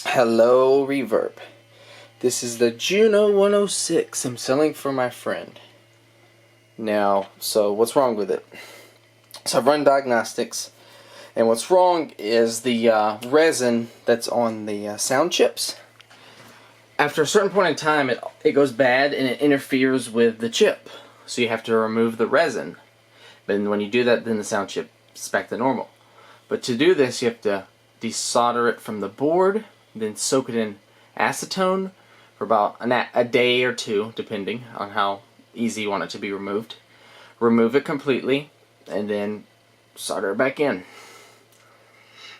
Hello, Reverb. This is the Juno 106 I'm selling for my friend. Now, so what's wrong with it? So I've run diagnostics, and what's wrong is the resin that's on the sound chips. After a certain point in time, it goes bad and it interferes with the chip. So you have to remove the resin. Then when you do that, then the sound chip is back to normal. But to do this, you have to desolder it from the board, then soak it in acetone for about a day or two, depending on how easy you want it to be removed. Remove it completely, and then solder it back in.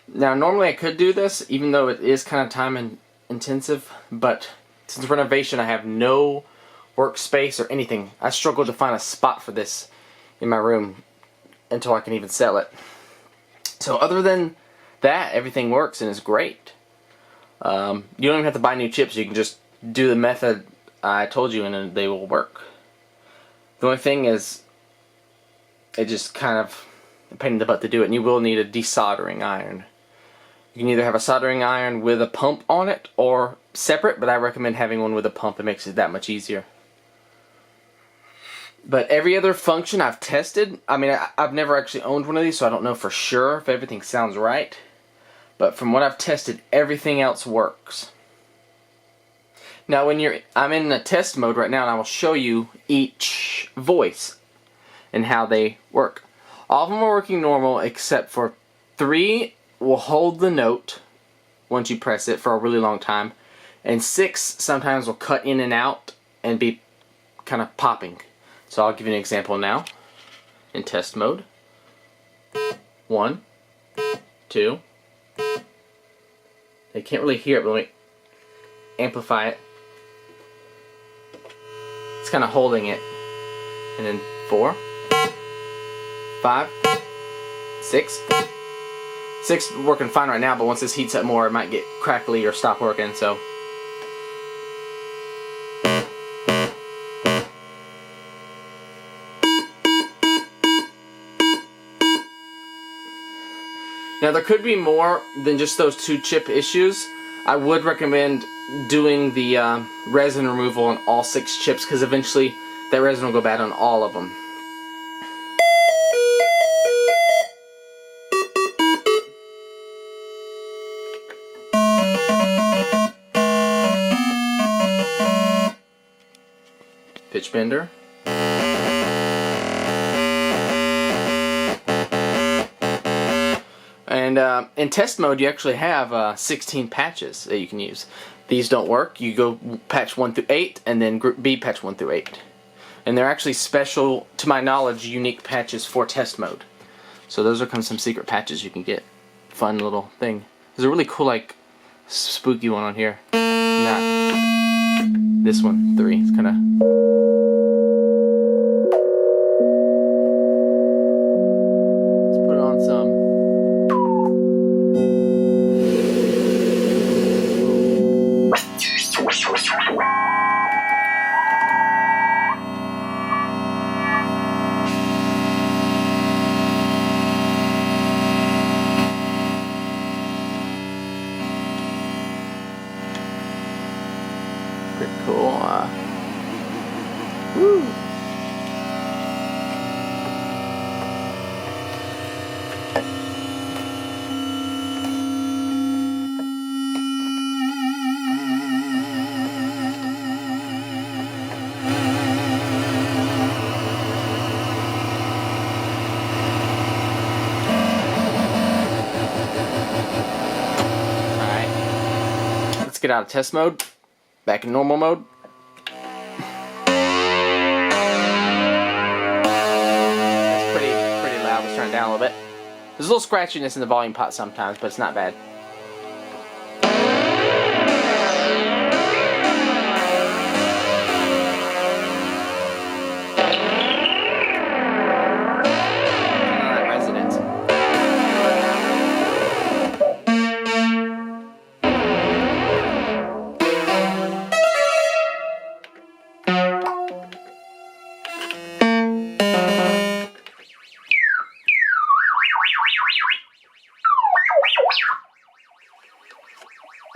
Now, normally I could do this, even though it is kind of time intensive, but since renovation, I have no workspace or anything. I struggled to find a spot for this in my room until I can even sell it. So other than that, everything works and is great. You don't even have to buy new chips. You can just do the method I told you and then they will work. The only thing is, it just kind of a pain in the butt to do it, and you will need a desoldering iron. You can either have a soldering iron with a pump on it or separate, but I recommend having one with a pump. It makes it that much easier. But every other function I've tested, I mean, I've never actually owned one of these, so I don't know for sure if everything sounds right. But from what I've tested, everything else works. Now, I'm in the test mode right now, and I will show you each voice and how they work. All of them are working normal, except for 3 will hold the note once you press it for a really long time, and 6 sometimes will cut in and out and be kind of popping. So I'll give you an example now in test mode. 1, 2. They can't really hear it, but let me amplify it. It's kind of holding it. And then 4, 5, 6. 6 working fine right now, but once this heats up more, it might get crackly or stop working, so. Now, there could be more than just those 2 chip issues. I would recommend doing the resin removal on all 6 chips, because eventually that resin will go bad on all of them. Pitch bender. And in test mode, you actually have 16 patches that you can use. These don't work. You go patch 1 through 8, and then group B patch 1 through 8. And they're actually special, to my knowledge, unique patches for test mode. So those are kind of some secret patches you can get. Fun little thing. There's a really cool, like, spooky one on here. Not this one, 3. It's kind of. Pretty cool. Woo. Alright. Let's get out of test mode. Back in normal mode. It's pretty loud. Let's turn it down a little bit. There's a little scratchiness in the volume pot sometimes, but it's not bad.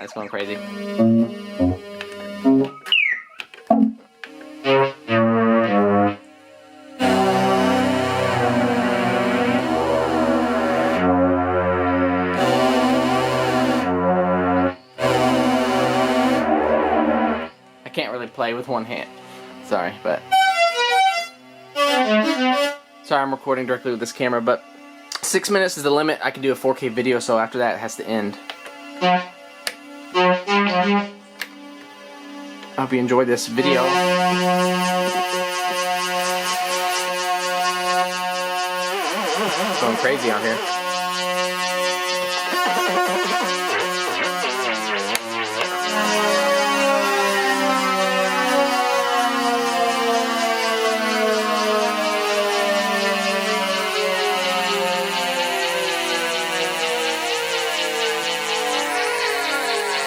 That's going crazy. I can't really play with one hand. Sorry, but... Sorry, I'm recording directly with this camera, but 6 minutes is the limit. I can do a 4K video, so after that it has to end. I hope you enjoyed this video. It's going crazy out here.